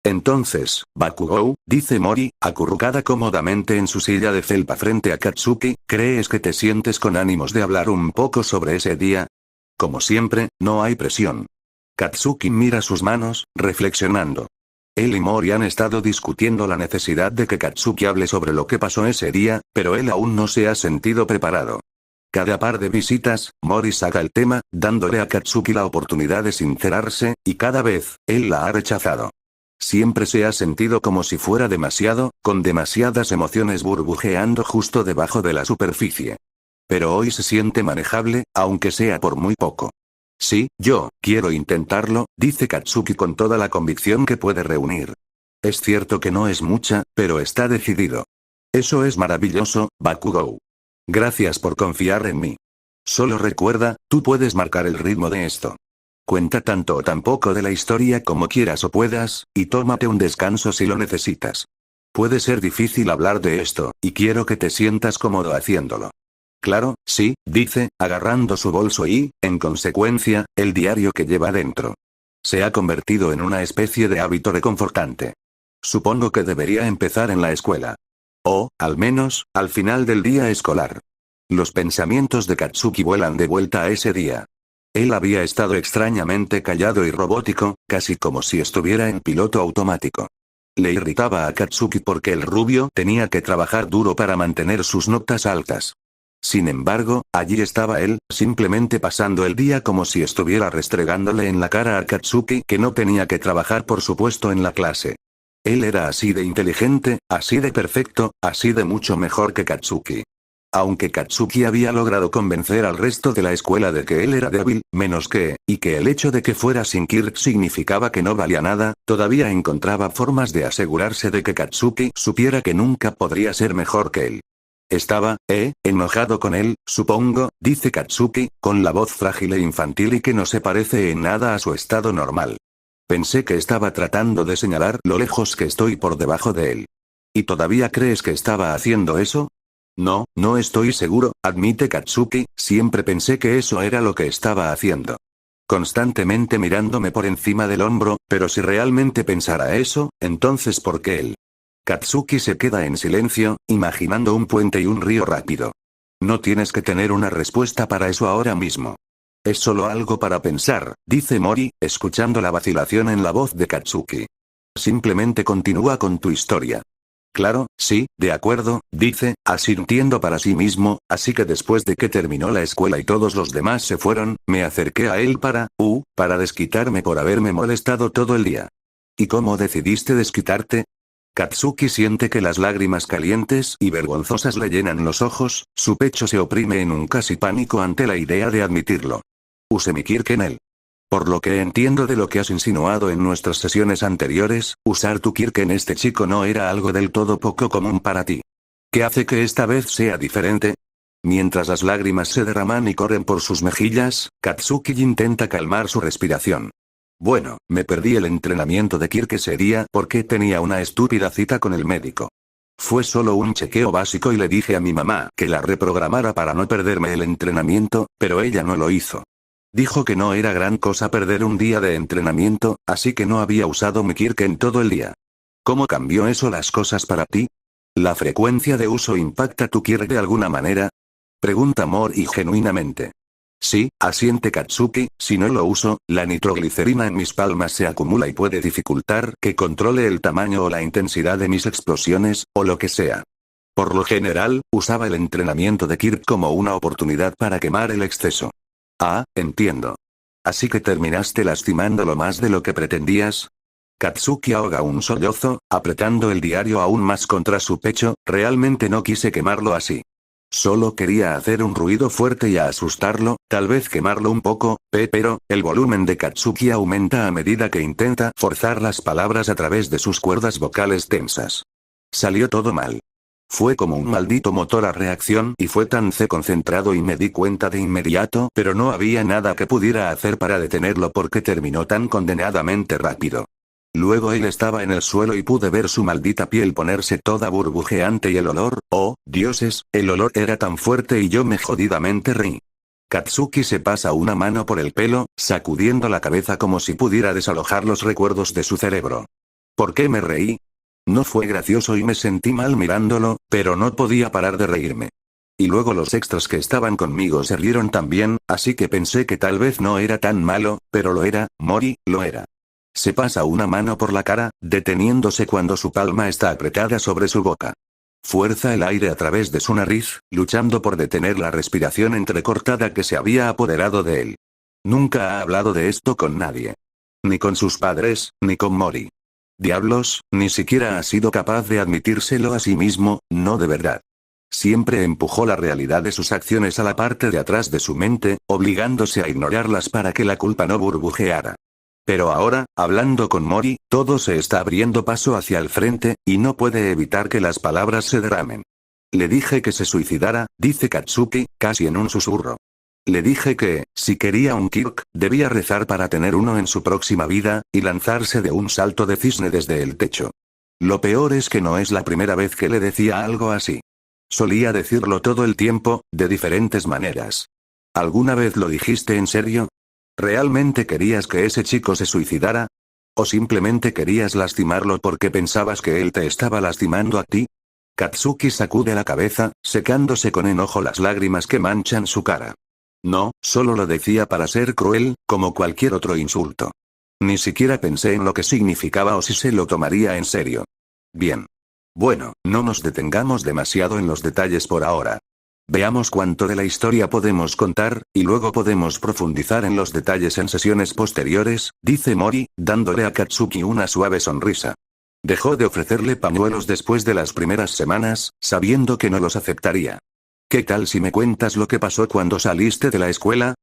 Entonces, Bakugou, dice Mori, acurrucada cómodamente en su silla de felpa frente a Katsuki, ¿crees que te sientes con ánimos de hablar un poco sobre ese día? Como siempre, no hay presión. Katsuki mira sus manos, reflexionando. Él y Mori han estado discutiendo la necesidad de que Katsuki hable sobre lo que pasó ese día, pero él aún no se ha sentido preparado. Cada par de visitas, Mori saca el tema, dándole a Katsuki la oportunidad de sincerarse, y cada vez, él la ha rechazado. Siempre se ha sentido como si fuera demasiado, con demasiadas emociones burbujeando justo debajo de la superficie. Pero hoy se siente manejable, aunque sea por muy poco. Sí, yo quiero intentarlo, dice Katsuki con toda la convicción que puede reunir. Es cierto que no es mucha, pero está decidido. Eso es maravilloso, Bakugou. Gracias por confiar en mí. Solo recuerda, tú puedes marcar el ritmo de esto. Cuenta tanto o tan poco de la historia como quieras o puedas, y tómate un descanso si lo necesitas. Puede ser difícil hablar de esto, y quiero que te sientas cómodo haciéndolo. Claro, sí, dice, agarrando su bolso y, en consecuencia, el diario que lleva dentro. Se ha convertido en una especie de hábito reconfortante. Supongo que debería empezar en la escuela. O, al menos, al final del día escolar. Los pensamientos de Katsuki vuelan de vuelta a ese día. Él había estado extrañamente callado y robótico, casi como si estuviera en piloto automático. Le irritaba a Katsuki porque el rubio tenía que trabajar duro para mantener sus notas altas. Sin embargo, allí estaba él, simplemente pasando el día como si estuviera restregándole en la cara a Katsuki que no tenía que trabajar por supuesto en la clase. Él era así de inteligente, así de perfecto, así de mucho mejor que Katsuki. Aunque Katsuki había logrado convencer al resto de la escuela de que él era débil, menos que, y que el hecho de que fuera sin Kirk significaba que no valía nada, todavía encontraba formas de asegurarse de que Katsuki supiera que nunca podría ser mejor que él. Estaba, enojado con él, supongo, dice Katsuki, con la voz frágil e infantil y que no se parece en nada a su estado normal. Pensé que estaba tratando de señalar lo lejos que estoy por debajo de él. ¿Y todavía crees que estaba haciendo eso? No, no estoy seguro, admite Katsuki, siempre pensé que eso era lo que estaba haciendo. Constantemente mirándome por encima del hombro, pero si realmente pensara eso, entonces ¿por qué él? Katsuki se queda en silencio, imaginando un puente y un río rápido. No tienes que tener una respuesta para eso ahora mismo. Es solo algo para pensar, dice Mori, escuchando la vacilación en la voz de Katsuki. Simplemente continúa con tu historia. Claro, sí, de acuerdo, dice, asintiendo para sí mismo, así que después de que terminó la escuela y todos los demás se fueron, me acerqué a él para desquitarme por haberme molestado todo el día. ¿Y cómo decidiste desquitarte? Katsuki siente que las lágrimas calientes y vergonzosas le llenan los ojos, su pecho se oprime en un casi pánico ante la idea de admitirlo. Usé mi Kirk en él. Por lo que entiendo de lo que has insinuado en nuestras sesiones anteriores, usar tu Kirk en este chico no era algo del todo poco común para ti. ¿Qué hace que esta vez sea diferente? Mientras las lágrimas se derraman y corren por sus mejillas, Katsuki intenta calmar su respiración. Bueno, me perdí el entrenamiento de Kirk ese día porque tenía una estúpida cita con el médico. Fue solo un chequeo básico y le dije a mi mamá que la reprogramara para no perderme el entrenamiento, pero ella no lo hizo. Dijo que no era gran cosa perder un día de entrenamiento, así que no había usado mi Kirk en todo el día. ¿Cómo cambió eso las cosas para ti? ¿La frecuencia de uso impacta tu Kirk de alguna manera? Pregunta Mori genuinamente. Sí, asiente Katsuki, si no lo uso, la nitroglicerina en mis palmas se acumula y puede dificultar que controle el tamaño o la intensidad de mis explosiones, o lo que sea. Por lo general, usaba el entrenamiento de Kirk como una oportunidad para quemar el exceso. Ah, entiendo. Así que terminaste lastimándolo más de lo que pretendías. Katsuki ahoga un sollozo, apretando el diario aún más contra su pecho, realmente no quise quemarlo así. Solo quería hacer un ruido fuerte y asustarlo, tal vez quemarlo un poco, pero, el volumen de Katsuki aumenta a medida que intenta forzar las palabras a través de sus cuerdas vocales tensas. Salió todo mal. Fue como un maldito motor a reacción y fue tan concentrado y me di cuenta de inmediato, pero no había nada que pudiera hacer para detenerlo porque terminó tan condenadamente rápido. Luego él estaba en el suelo y pude ver su maldita piel ponerse toda burbujeante y el olor, oh, dioses, el olor era tan fuerte y yo me jodidamente reí. Katsuki se pasa una mano por el pelo, sacudiendo la cabeza como si pudiera desalojar los recuerdos de su cerebro. ¿Por qué me reí? No fue gracioso y me sentí mal mirándolo, pero no podía parar de reírme. Y luego los extras que estaban conmigo se rieron también, así que pensé que tal vez no era tan malo, pero lo era, Mori, lo era. Se pasa una mano por la cara, deteniéndose cuando su palma está apretada sobre su boca. Fuerza el aire a través de su nariz, luchando por detener la respiración entrecortada que se había apoderado de él. Nunca ha hablado de esto con nadie. Ni con sus padres, ni con Mori. Diablos, ni siquiera ha sido capaz de admitírselo a sí mismo, no de verdad. Siempre empujó la realidad de sus acciones a la parte de atrás de su mente, obligándose a ignorarlas para que la culpa no burbujeara. Pero ahora, hablando con Mori, todo se está abriendo paso hacia el frente, y no puede evitar que las palabras se derramen. Le dije que se suicidara, dice Katsuki, casi en un susurro. Le dije que, si quería un Kirk, debía rezar para tener uno en su próxima vida, y lanzarse de un salto de cisne desde el techo. Lo peor es que no es la primera vez que le decía algo así. Solía decirlo todo el tiempo, de diferentes maneras. ¿Alguna vez lo dijiste en serio? ¿Realmente querías que ese chico se suicidara? ¿O simplemente querías lastimarlo porque pensabas que él te estaba lastimando a ti? Katsuki sacude la cabeza, secándose con enojo las lágrimas que manchan su cara. No, solo lo decía para ser cruel, como cualquier otro insulto. Ni siquiera pensé en lo que significaba o si se lo tomaría en serio. Bien. Bueno, no nos detengamos demasiado en los detalles por ahora. Veamos cuánto de la historia podemos contar, y luego podemos profundizar en los detalles en sesiones posteriores, dice Mori, dándole a Katsuki una suave sonrisa. Dejó de ofrecerle pañuelos después de las primeras semanas, sabiendo que no los aceptaría. ¿Qué tal si me cuentas lo que pasó cuando saliste de la escuela?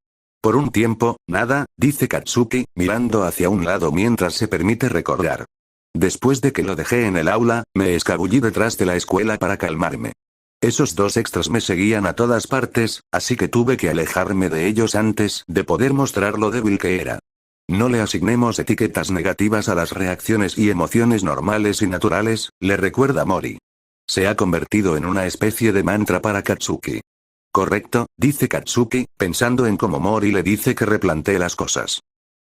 Por un tiempo, nada, dice Katsuki, mirando hacia un lado mientras se permite recordar. Después de que lo dejé en el aula, me escabullí detrás de la escuela para calmarme. Esos dos extras me seguían a todas partes, así que tuve que alejarme de ellos antes de poder mostrar lo débil que era. No le asignemos etiquetas negativas a las reacciones y emociones normales y naturales, le recuerda Mori. Se ha convertido en una especie de mantra para Katsuki. Correcto, dice Katsuki, pensando en cómo Mori le dice que replantee las cosas.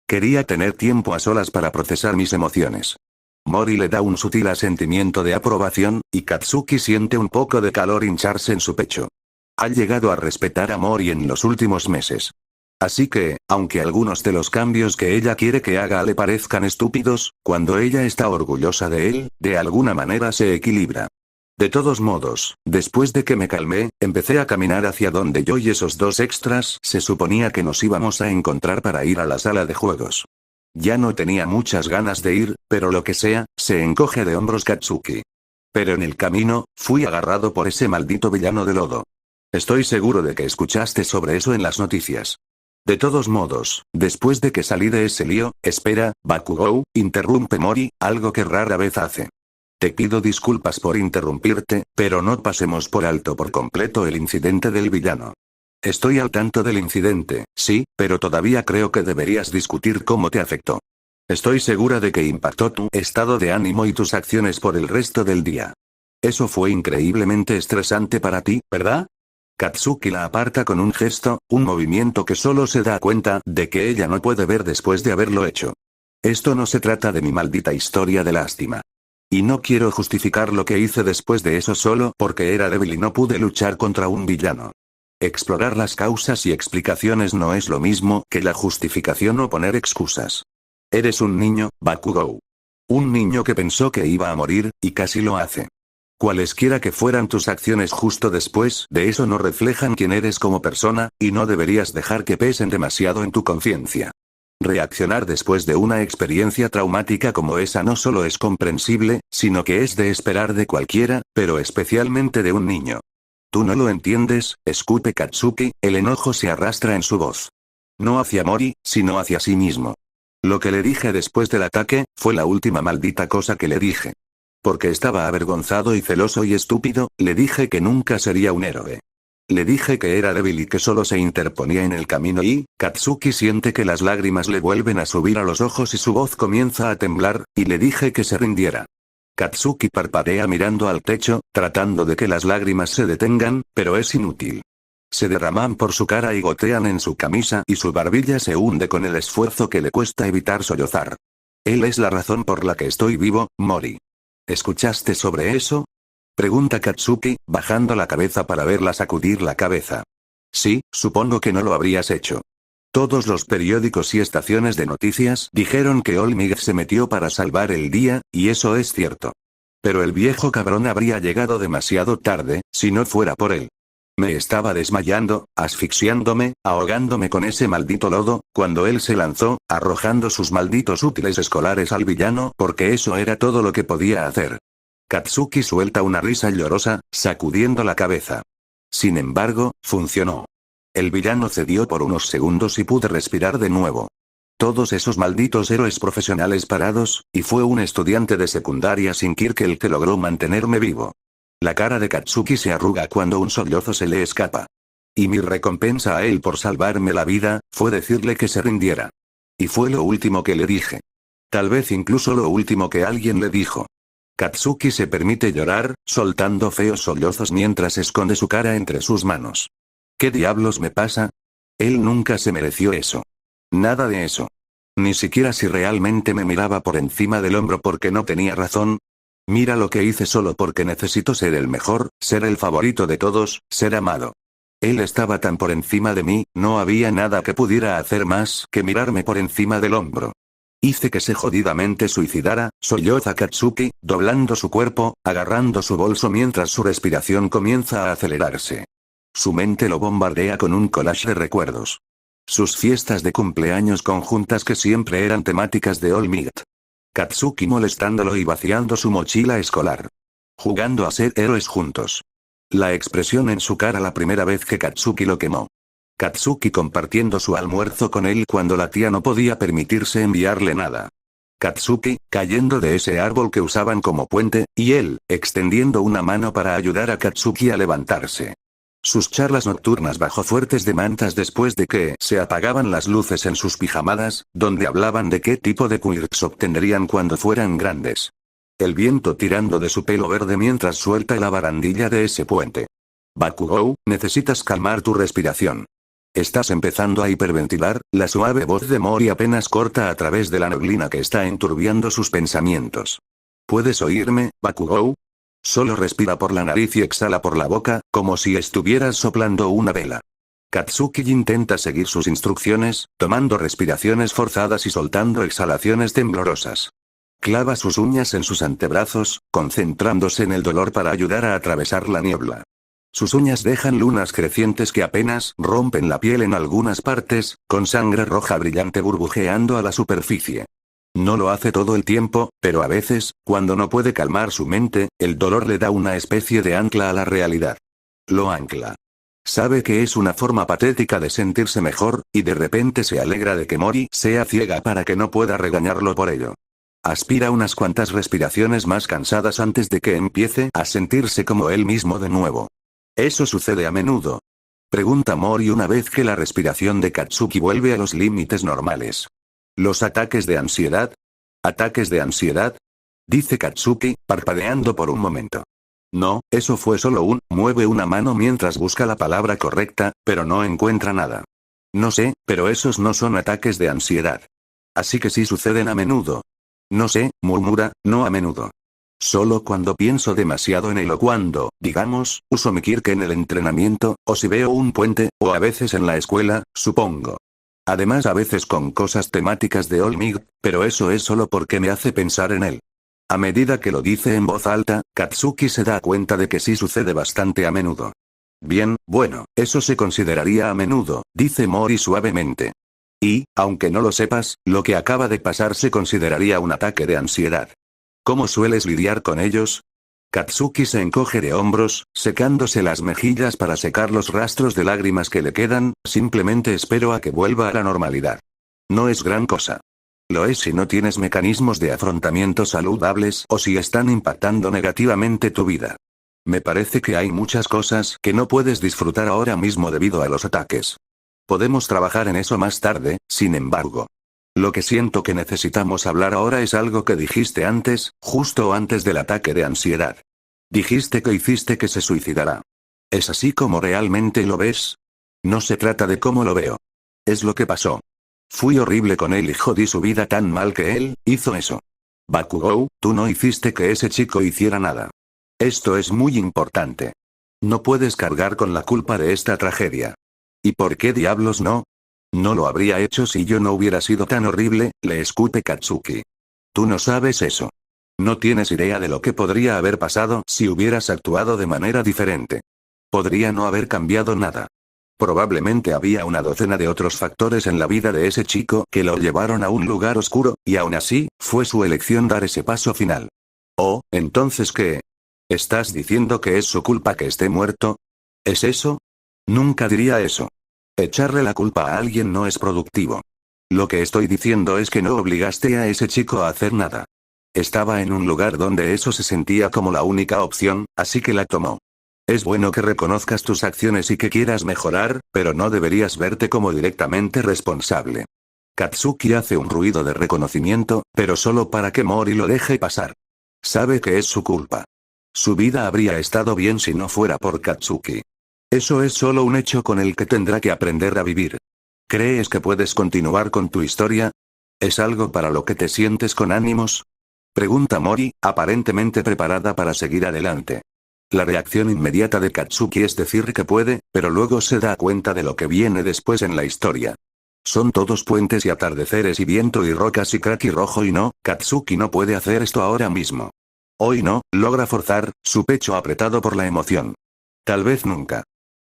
Quería tener tiempo a solas para procesar mis emociones. Mori le da un sutil asentimiento de aprobación, y Katsuki siente un poco de calor hincharse en su pecho. Ha llegado a respetar a Mori en los últimos meses. Así que, aunque algunos de los cambios que ella quiere que haga le parezcan estúpidos, cuando ella está orgullosa de él, de alguna manera se equilibra. De todos modos, después de que me calmé, empecé a caminar hacia donde yo y esos dos extras se suponía que nos íbamos a encontrar para ir a la sala de juegos. Ya no tenía muchas ganas de ir, pero lo que sea, se encoge de hombros Katsuki. Pero en el camino, fui agarrado por ese maldito villano de lodo. Estoy seguro de que escuchaste sobre eso en las noticias. De todos modos, después de que salí de ese lío, espera, Bakugou, interrumpe Mori, algo que rara vez hace. Te pido disculpas por interrumpirte, pero no pasemos por alto por completo el incidente del villano. Estoy al tanto del incidente, sí, pero todavía creo que deberías discutir cómo te afectó. Estoy segura de que impactó tu estado de ánimo y tus acciones por el resto del día. Eso fue increíblemente estresante para ti, ¿verdad? Katsuki la aparta con un gesto, un movimiento que solo se da cuenta de que ella no puede ver después de haberlo hecho. Esto no se trata de mi maldita historia de lástima. Y no quiero justificar lo que hice después de eso solo porque era débil y no pude luchar contra un villano. Explorar las causas y explicaciones no es lo mismo que la justificación o poner excusas. Eres un niño, Bakugou. Un niño que pensó que iba a morir, y casi lo hace. Cualesquiera que fueran tus acciones justo después de eso no reflejan quién eres como persona, y no deberías dejar que pesen demasiado en tu conciencia. Reaccionar después de una experiencia traumática como esa no solo es comprensible, sino que es de esperar de cualquiera, pero especialmente de un niño. Tú no lo entiendes, escupe Katsuki, el enojo se arrastra en su voz. No hacia Mori, sino hacia sí mismo. Lo que le dije después del ataque, fue la última maldita cosa que le dije. Porque estaba avergonzado y celoso y estúpido, le dije que nunca sería un héroe. Le dije que era débil y que solo se interponía en el camino y, Katsuki siente que las lágrimas le vuelven a subir a los ojos y su voz comienza a temblar, y le dije que se rindiera. Katsuki parpadea mirando al techo, tratando de que las lágrimas se detengan, pero es inútil. Se derraman por su cara y gotean en su camisa y su barbilla se hunde con el esfuerzo que le cuesta evitar sollozar. Él es la razón por la que estoy vivo, Mori. ¿Escuchaste sobre eso? Pregunta Katsuki, bajando la cabeza para verla sacudir la cabeza. Sí, supongo que no lo habrías hecho. Todos los periódicos y estaciones de noticias dijeron que All Might se metió para salvar el día, y eso es cierto. Pero el viejo cabrón habría llegado demasiado tarde, si no fuera por él. Me estaba desmayando, asfixiándome, ahogándome con ese maldito lodo, cuando él se lanzó, arrojando sus malditos útiles escolares al villano, porque eso era todo lo que podía hacer. Katsuki suelta una risa llorosa, sacudiendo la cabeza. Sin embargo, funcionó. El villano cedió por unos segundos y pude respirar de nuevo. Todos esos malditos héroes profesionales parados, y fue un estudiante de secundaria sin Kirk el que logró mantenerme vivo. La cara de Katsuki se arruga cuando un sollozo se le escapa. Y mi recompensa a él por salvarme la vida, fue decirle que se rindiera. Y fue lo último que le dije. Tal vez incluso lo último que alguien le dijo. Katsuki se permite llorar, soltando feos sollozos mientras esconde su cara entre sus manos. ¿Qué diablos me pasa? Él nunca se mereció eso. Nada de eso. Ni siquiera si realmente me miraba por encima del hombro porque no tenía razón. Mira lo que hice solo porque necesito ser el mejor, ser el favorito de todos, ser amado. Él estaba tan por encima de mí, no había nada que pudiera hacer más que mirarme por encima del hombro. Hice que se jodidamente suicidara, solloza Katsuki, doblando su cuerpo, agarrando su bolso mientras su respiración comienza a acelerarse. Su mente lo bombardea con un collage de recuerdos. Sus fiestas de cumpleaños conjuntas que siempre eran temáticas de All Might. Katsuki molestándolo y vaciando su mochila escolar. Jugando a ser héroes juntos. La expresión en su cara la primera vez que Katsuki lo quemó. Katsuki compartiendo su almuerzo con él cuando la tía no podía permitirse enviarle nada. Katsuki, cayendo de ese árbol que usaban como puente, y él, extendiendo una mano para ayudar a Katsuki a levantarse. Sus charlas nocturnas bajo fuertes demandas después de que se apagaban las luces en sus pijamadas, donde hablaban de qué tipo de quirks obtendrían cuando fueran grandes. El viento tirando de su pelo verde mientras suelta la barandilla de ese puente. Bakugou, necesitas calmar tu respiración. Estás empezando a hiperventilar, la suave voz de Mori apenas corta a través de la neblina que está enturbiando sus pensamientos. ¿Puedes oírme, Bakugou? Solo respira por la nariz y exhala por la boca, como si estuvieras soplando una vela. Katsuki intenta seguir sus instrucciones, tomando respiraciones forzadas y soltando exhalaciones temblorosas. Clava sus uñas en sus antebrazos, concentrándose en el dolor para ayudar a atravesar la niebla. Sus uñas dejan lunas crecientes que apenas rompen la piel en algunas partes, con sangre roja brillante burbujeando a la superficie. No lo hace todo el tiempo, pero a veces, cuando no puede calmar su mente, el dolor le da una especie de ancla a la realidad. Lo ancla. Sabe que es una forma patética de sentirse mejor, y de repente se alegra de que Mori sea ciega para que no pueda regañarlo por ello. Aspira unas cuantas respiraciones más cansadas antes de que empiece a sentirse como él mismo de nuevo. ¿Eso sucede a menudo? Pregunta Mori una vez que la respiración de Katsuki vuelve a los límites normales. ¿Los ataques de ansiedad? ¿Ataques de ansiedad? Dice Katsuki, parpadeando por un momento. No, eso fue solo mueve una mano mientras busca la palabra correcta, pero no encuentra nada. No sé, pero esos no son ataques de ansiedad. Así que sí suceden a menudo. No sé, murmura, no a menudo. Solo cuando pienso demasiado en él o cuando, digamos, uso mi Kirk en el entrenamiento, o si veo un puente, o a veces en la escuela, supongo. Además a veces con cosas temáticas de All Might, pero eso es solo porque me hace pensar en él. A medida que lo dice en voz alta, Katsuki se da cuenta de que sí sucede bastante a menudo. Bien, bueno, eso se consideraría a menudo, dice Mori suavemente. Y, aunque no lo sepas, lo que acaba de pasar se consideraría un ataque de ansiedad. ¿Cómo sueles lidiar con ellos? Katsuki se encoge de hombros, secándose las mejillas para secar los rastros de lágrimas que le quedan, simplemente espero a que vuelva a la normalidad. No es gran cosa. Lo es si no tienes mecanismos de afrontamiento saludables o si están impactando negativamente tu vida. Me parece que hay muchas cosas que no puedes disfrutar ahora mismo debido a los ataques. Podemos trabajar en eso más tarde, sin embargo. Lo que siento que necesitamos hablar ahora es algo que dijiste antes, justo antes del ataque de ansiedad. Dijiste que hiciste que se suicidará. ¿Es así como realmente lo ves? No se trata de cómo lo veo. Es lo que pasó. Fui horrible con él y jodí su vida tan mal que él hizo eso. Bakugou, tú no hiciste que ese chico hiciera nada. Esto es muy importante. No puedes cargar con la culpa de esta tragedia. ¿Y por qué diablos no? No lo habría hecho si yo no hubiera sido tan horrible, le escupe Katsuki. Tú no sabes eso. No tienes idea de lo que podría haber pasado si hubieras actuado de manera diferente. Podría no haber cambiado nada. Probablemente había una docena de otros factores en la vida de ese chico que lo llevaron a un lugar oscuro, y aún así, fue su elección dar ese paso final. Oh, ¿entonces qué? ¿Estás diciendo que es su culpa que esté muerto? ¿Es eso? Nunca diría eso. Echarle la culpa a alguien no es productivo. Lo que estoy diciendo es que no obligaste a ese chico a hacer nada. Estaba en un lugar donde eso se sentía como la única opción, así que la tomó. Es bueno que reconozcas tus acciones y que quieras mejorar, pero no deberías verte como directamente responsable. Katsuki hace un ruido de reconocimiento, pero solo para que Mori lo deje pasar. Sabe que es su culpa. Su vida habría estado bien si no fuera por Katsuki. Eso es solo un hecho con el que tendrá que aprender a vivir. ¿Crees que puedes continuar con tu historia? ¿Es algo para lo que te sientes con ánimos? Pregunta Mori, aparentemente preparada para seguir adelante. La reacción inmediata de Katsuki es decir que puede, pero luego se da cuenta de lo que viene después en la historia. Son todos puentes y atardeceres y viento y rocas y crack y rojo y no, Katsuki no puede hacer esto ahora mismo. Hoy no, logra forzar, su pecho apretado por la emoción. Tal vez nunca.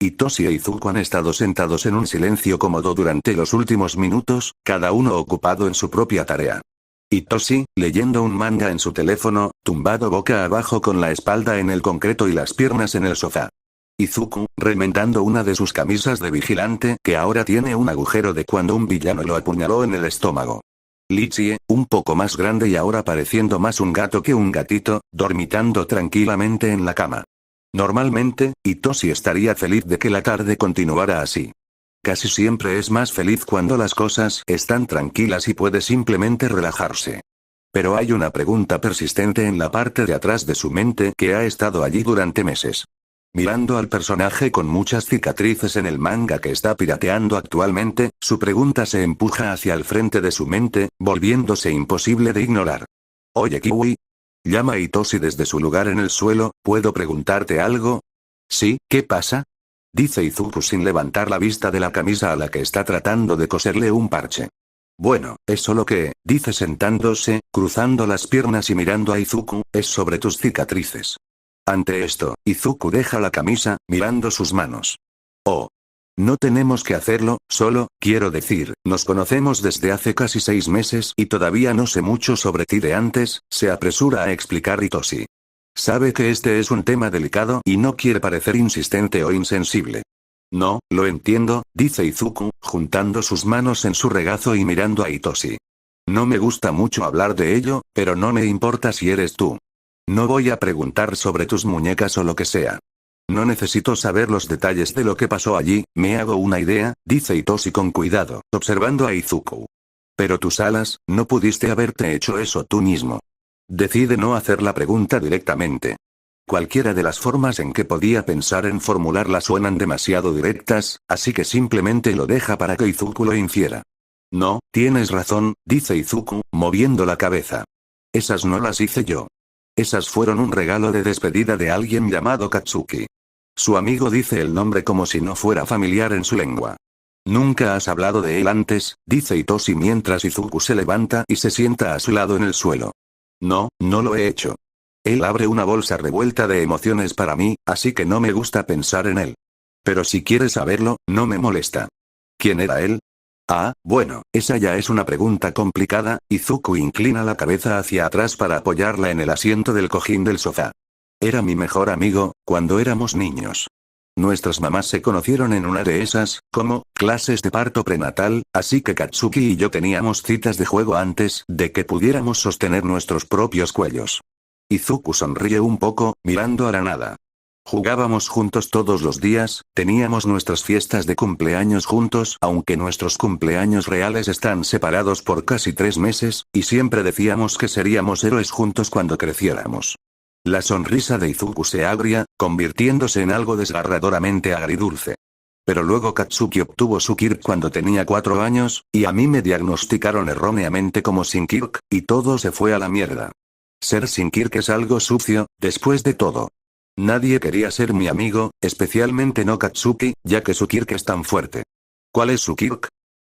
Hitoshi e Izuku han estado sentados en un silencio cómodo durante los últimos minutos, cada uno ocupado en su propia tarea. Hitoshi, leyendo un manga en su teléfono, tumbado boca abajo con la espalda en el concreto y las piernas en el sofá. Izuku, remendando una de sus camisas de vigilante que ahora tiene un agujero de cuando un villano lo apuñaló en el estómago. Lichie, un poco más grande y ahora pareciendo más un gato que un gatito, dormitando tranquilamente en la cama. Normalmente, Hitoshi estaría feliz de que la tarde continuara así. Casi siempre es más feliz cuando las cosas están tranquilas y puede simplemente relajarse. Pero hay una pregunta persistente en la parte de atrás de su mente que ha estado allí durante meses. Mirando al personaje con muchas cicatrices en el manga que está pirateando actualmente, su pregunta se empuja hacia el frente de su mente, volviéndose imposible de ignorar. Oye Kiwi. Llama a Hitoshi desde su lugar en el suelo, ¿puedo preguntarte algo? Sí, ¿qué pasa? Dice Izuku sin levantar la vista de la camisa a la que está tratando de coserle un parche. Bueno, es solo que, dice sentándose, cruzando las piernas y mirando a Izuku, es sobre tus cicatrices. Ante esto, Izuku deja la camisa, mirando sus manos. Oh. No tenemos que hacerlo, solo, quiero decir, nos conocemos desde hace casi 6 meses y todavía no sé mucho sobre ti de antes, se apresura a explicar Hitoshi. Sabe que este es un tema delicado y no quiere parecer insistente o insensible. No, lo entiendo, dice Izuku, juntando sus manos en su regazo y mirando a Hitoshi. No me gusta mucho hablar de ello, pero no me importa si eres tú. No voy a preguntar sobre tus muñecas o lo que sea. No necesito saber los detalles de lo que pasó allí, me hago una idea, dice Hitoshi con cuidado, observando a Izuku. Pero tus alas, no pudiste haberte hecho eso tú mismo. Decide no hacer la pregunta directamente. Cualquiera de las formas en que podía pensar en formularla suenan demasiado directas, así que simplemente lo deja para que Izuku lo infiera. No, tienes razón, dice Izuku, moviendo la cabeza. Esas no las hice yo. Esas fueron un regalo de despedida de alguien llamado Katsuki. Su amigo dice el nombre como si no fuera familiar en su lengua. Nunca has hablado de él antes, dice Hitoshi mientras Izuku se levanta y se sienta a su lado en el suelo. No, no lo he hecho. Él abre una bolsa revuelta de emociones para mí, así que no me gusta pensar en él. Pero si quieres saberlo, no me molesta. ¿Quién era él? Ah, bueno, esa ya es una pregunta complicada. Izuku inclina la cabeza hacia atrás para apoyarla en el asiento del cojín del sofá. Era mi mejor amigo, cuando éramos niños. Nuestras mamás se conocieron en una de esas, como, clases de parto prenatal, así que Katsuki y yo teníamos citas de juego antes de que pudiéramos sostener nuestros propios cuellos. Izuku sonríe un poco, mirando a la nada. Jugábamos juntos todos los días, teníamos nuestras fiestas de cumpleaños juntos, aunque nuestros cumpleaños reales están separados por casi 3 meses, y siempre decíamos que seríamos héroes juntos cuando creciéramos. La sonrisa de Izuku se agria, convirtiéndose en algo desgarradoramente agridulce. Pero luego Katsuki obtuvo su Kirk cuando tenía 4 años, y a mí me diagnosticaron erróneamente como sin Kirk, y todo se fue a la mierda. Ser sin Kirk es algo sucio, después de todo. Nadie quería ser mi amigo, especialmente no Katsuki, ya que su Kirk es tan fuerte. ¿Cuál es su Kirk?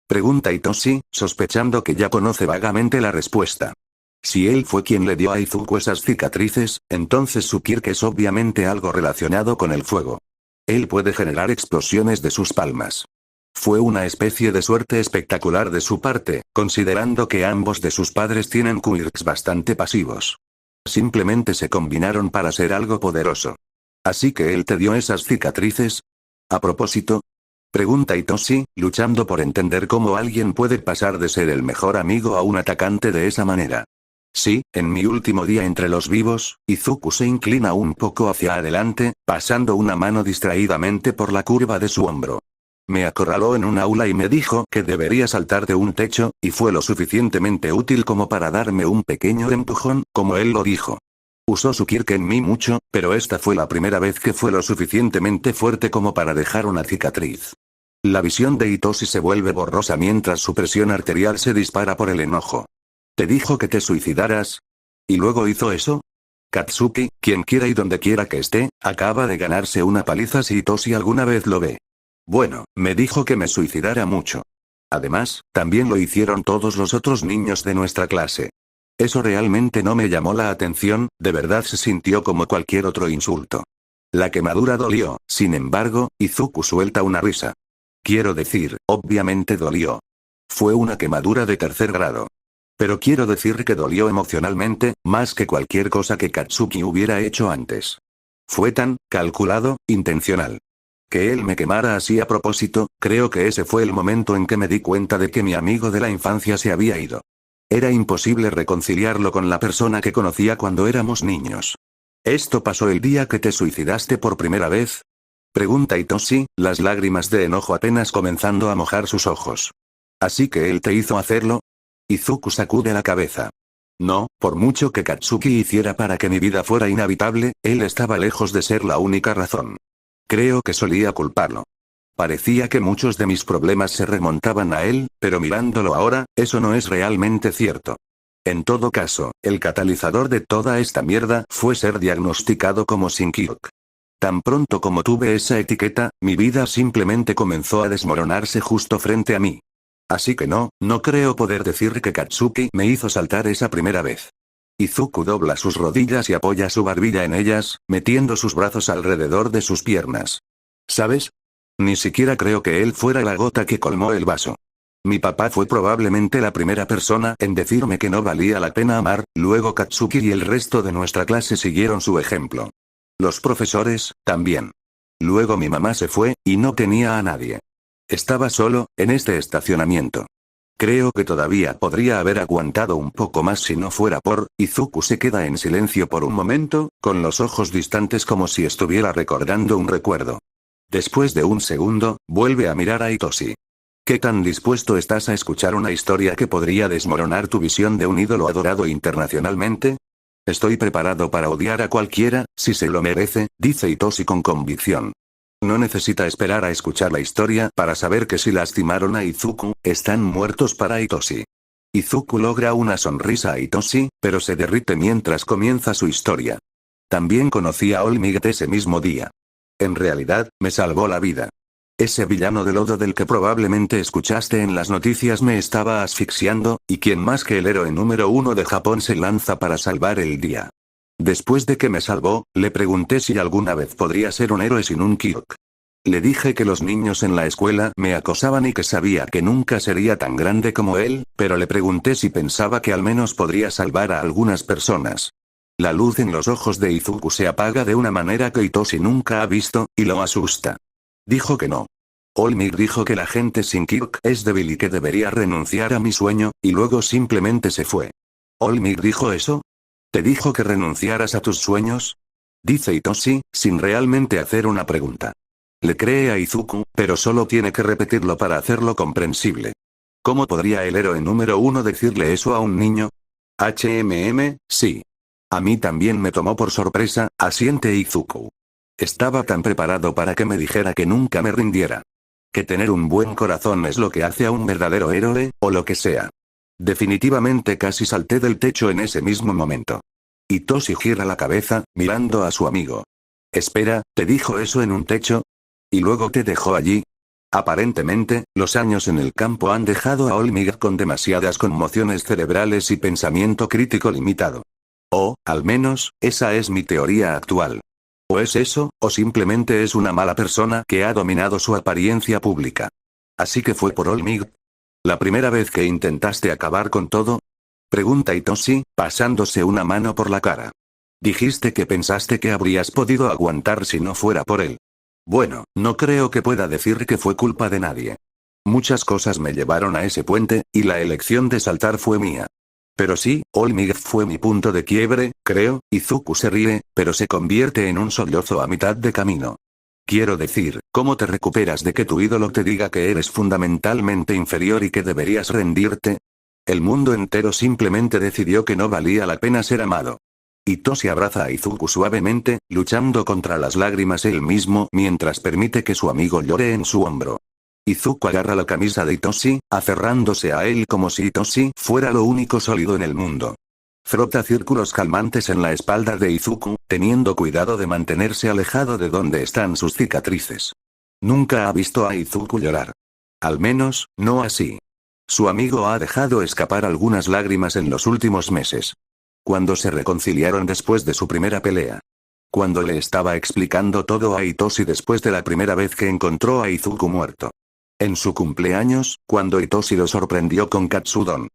Pregunta Hitoshi, sospechando que ya conoce vagamente la respuesta. Si él fue quien le dio a Izuku esas cicatrices, entonces su Kirk es obviamente algo relacionado con el fuego. Él puede generar explosiones de sus palmas. Fue una especie de suerte espectacular de su parte, considerando que ambos de sus padres tienen quirks bastante pasivos. Simplemente se combinaron para ser algo poderoso. ¿Así que él te dio esas cicatrices? A propósito, pregunta Hitoshi, luchando por entender cómo alguien puede pasar de ser el mejor amigo a un atacante de esa manera. Sí, en mi último día entre los vivos, Izuku se inclina un poco hacia adelante, pasando una mano distraídamente por la curva de su hombro. Me acorraló en un aula y me dijo que debería saltar de un techo, y fue lo suficientemente útil como para darme un pequeño empujón, como él lo dijo. Usó su Kirk en mí mucho, pero esta fue la primera vez que fue lo suficientemente fuerte como para dejar una cicatriz. La visión de Hitoshi se vuelve borrosa mientras su presión arterial se dispara por el enojo. ¿Te dijo que te suicidaras? ¿Y luego hizo eso? Katsuki, quien quiera y donde quiera que esté, acaba de ganarse una paliza si Hitoshi alguna vez lo ve. Bueno, me dijo que me suicidara mucho. Además, también lo hicieron todos los otros niños de nuestra clase. Eso realmente no me llamó la atención, de verdad se sintió como cualquier otro insulto. La quemadura dolió, sin embargo, Izuku suelta una risa. Quiero decir, obviamente dolió. Fue una quemadura de 3er grado. Pero quiero decir que dolió emocionalmente, más que cualquier cosa que Katsuki hubiera hecho antes. Fue tan, calculado, intencional. Que él me quemara así a propósito, creo que ese fue el momento en que me di cuenta de que mi amigo de la infancia se había ido. Era imposible reconciliarlo con la persona que conocía cuando éramos niños. ¿Esto pasó el día que te suicidaste por primera vez? Pregunta Hitoshi, las lágrimas de enojo apenas comenzando a mojar sus ojos. ¿Así que él te hizo hacerlo? Izuku sacude la cabeza. No, por mucho que Katsuki hiciera para que mi vida fuera inhabitable, él estaba lejos de ser la única razón. Creo que solía culparlo. Parecía que muchos de mis problemas se remontaban a él, pero mirándolo ahora, eso no es realmente cierto. En todo caso, el catalizador de toda esta mierda fue ser diagnosticado como sin Kirk. Tan pronto como tuve esa etiqueta, mi vida simplemente comenzó a desmoronarse justo frente a mí. Así que no creo poder decir que Katsuki me hizo saltar esa primera vez. Izuku dobla sus rodillas y apoya su barbilla en ellas, metiendo sus brazos alrededor de sus piernas. ¿Sabes? Ni siquiera creo que él fuera la gota que colmó el vaso. Mi papá fue probablemente la primera persona en decirme que no valía la pena amar, luego Katsuki y el resto de nuestra clase siguieron su ejemplo. Los profesores, también. Luego mi mamá se fue, y no tenía a nadie. Estaba solo, en este estacionamiento. Creo que todavía podría haber aguantado un poco más si no fuera por... Izuku se queda en silencio por un momento, con los ojos distantes como si estuviera recordando un recuerdo. Después de un segundo, vuelve a mirar a Hitoshi. ¿Qué tan dispuesto estás a escuchar una historia que podría desmoronar tu visión de un ídolo adorado internacionalmente? Estoy preparado para odiar a cualquiera, si se lo merece, dice Hitoshi con convicción. No necesita esperar a escuchar la historia para saber que si lastimaron a Izuku, están muertos para Hitoshi. Izuku logra una sonrisa a Hitoshi, pero se derrite mientras comienza su historia. También conocí a All Might ese mismo día. En realidad, me salvó la vida. Ese villano de lodo del que probablemente escuchaste en las noticias me estaba asfixiando, y quién más que el héroe número 1 de Japón se lanza para salvar el día. Después de que me salvó, le pregunté si alguna vez podría ser un héroe sin un Kirk. Le dije que los niños en la escuela me acosaban y que sabía que nunca sería tan grande como él, pero le pregunté si pensaba que al menos podría salvar a algunas personas. La luz en los ojos de Izuku se apaga de una manera que Hitoshi nunca ha visto, y lo asusta. Dijo que no. All Might dijo que la gente sin Kirk es débil y que debería renunciar a mi sueño, y luego simplemente se fue. ¿All Might dijo eso? ¿Te dijo que renunciaras a tus sueños? Dice Hitoshi, sin realmente hacer una pregunta. Le cree a Izuku, pero solo tiene que repetirlo para hacerlo comprensible. ¿Cómo podría el héroe número 1 decirle eso a un niño? Sí. A mí también me tomó por sorpresa, asiente Izuku. Estaba tan preparado para que me dijera que nunca me rindiera. Que tener un buen corazón es lo que hace a un verdadero héroe, o lo que sea. Definitivamente casi salté del techo en ese mismo momento. Hitoshi gira la cabeza, mirando a su amigo. Espera, ¿te dijo eso en un techo? ¿Y luego te dejó allí? Aparentemente, los años en el campo han dejado a Olmig con demasiadas conmociones cerebrales y pensamiento crítico limitado. O, al menos, esa es mi teoría actual. O es eso, o simplemente es una mala persona que ha dominado su apariencia pública. Así que fue por Olmig. ¿La primera vez que intentaste acabar con todo? Pregunta Hitoshi, pasándose una mano por la cara. Dijiste que pensaste que habrías podido aguantar si no fuera por él. Bueno, no creo que pueda decir que fue culpa de nadie. Muchas cosas me llevaron a ese puente, y la elección de saltar fue mía. Pero sí, Olmig fue mi punto de quiebre, creo. Izuku se ríe, pero se convierte en un sollozo a mitad de camino. Quiero decir, ¿cómo te recuperas de que tu ídolo te diga que eres fundamentalmente inferior y que deberías rendirte? El mundo entero simplemente decidió que no valía la pena ser amado. Hitoshi abraza a Izuku suavemente, luchando contra las lágrimas él mismo mientras permite que su amigo llore en su hombro. Izuku agarra la camisa de Hitoshi, aferrándose a él como si Hitoshi fuera lo único sólido en el mundo. Frota círculos calmantes en la espalda de Izuku, teniendo cuidado de mantenerse alejado de donde están sus cicatrices. Nunca ha visto a Izuku llorar. Al menos, no así. Su amigo ha dejado escapar algunas lágrimas en los últimos meses. Cuando se reconciliaron después de su primera pelea. Cuando le estaba explicando todo a Hitoshi después de la primera vez que encontró a Izuku muerto. En su cumpleaños, cuando Hitoshi lo sorprendió con Katsudon.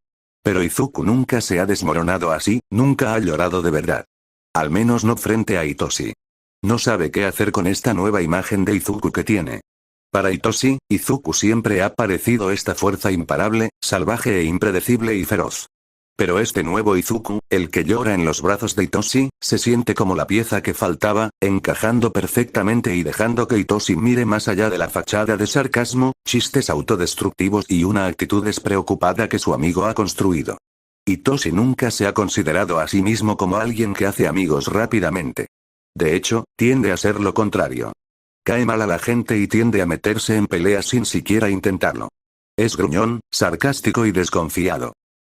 Pero Izuku nunca se ha desmoronado así, nunca ha llorado de verdad. Al menos no frente a Hitoshi. No sabe qué hacer con esta nueva imagen de Izuku que tiene. Para Hitoshi, Izuku siempre ha parecido esta fuerza imparable, salvaje e impredecible y feroz. Pero este nuevo Izuku, el que llora en los brazos de Hitoshi, se siente como la pieza que faltaba, encajando perfectamente y dejando que Hitoshi mire más allá de la fachada de sarcasmo, chistes autodestructivos y una actitud despreocupada que su amigo ha construido. Hitoshi nunca se ha considerado a sí mismo como alguien que hace amigos rápidamente. De hecho, tiende a ser lo contrario. Cae mal a la gente y tiende a meterse en peleas sin siquiera intentarlo. Es gruñón, sarcástico y desconfiado.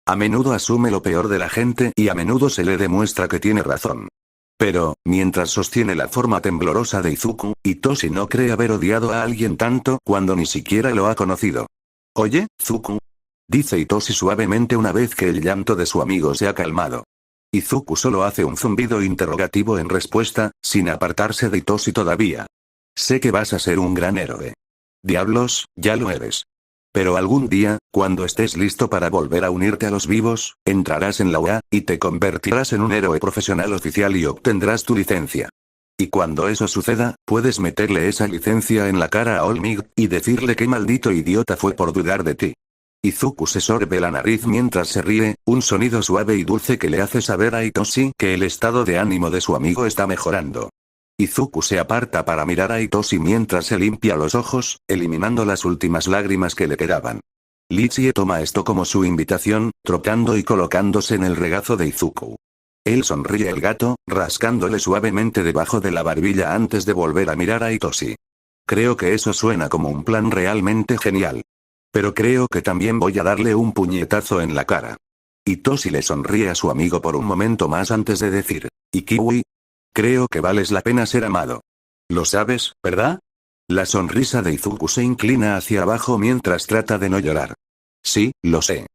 A menudo asume lo peor de la gente y a menudo se le demuestra que tiene razón. Pero, mientras sostiene la forma temblorosa de Izuku, Hitoshi no cree haber odiado a alguien tanto cuando ni siquiera lo ha conocido. «Oye, Izuku», dice Hitoshi suavemente una vez que el llanto de su amigo se ha calmado. Izuku solo hace un zumbido interrogativo en respuesta, sin apartarse de Hitoshi todavía. «Sé que vas a ser un gran héroe». «Diablos, ya lo eres». Pero algún día, cuando estés listo para volver a unirte a los vivos, entrarás en la UA, y te convertirás en un héroe profesional oficial y obtendrás tu licencia. Y cuando eso suceda, puedes meterle esa licencia en la cara a Olmig, y decirle qué maldito idiota fue por dudar de ti. Izuku se sorbe la nariz mientras se ríe, un sonido suave y dulce que le hace saber a Hitoshi que el estado de ánimo de su amigo está mejorando. Izuku se aparta para mirar a Hitoshi mientras se limpia los ojos, eliminando las últimas lágrimas que le quedaban. Lichie toma esto como su invitación, trotando y colocándose en el regazo de Izuku. Él sonríe al gato, rascándole suavemente debajo de la barbilla antes de volver a mirar a Hitoshi. Creo que eso suena como un plan realmente genial. Pero creo que también voy a darle un puñetazo en la cara. Hitoshi le sonríe a su amigo por un momento más antes de decir, «¿Y Kiwi? Creo que vales la pena ser amado. Lo sabes, ¿verdad?» La sonrisa de Izuku se inclina hacia abajo mientras trata de no llorar. «Sí, lo sé.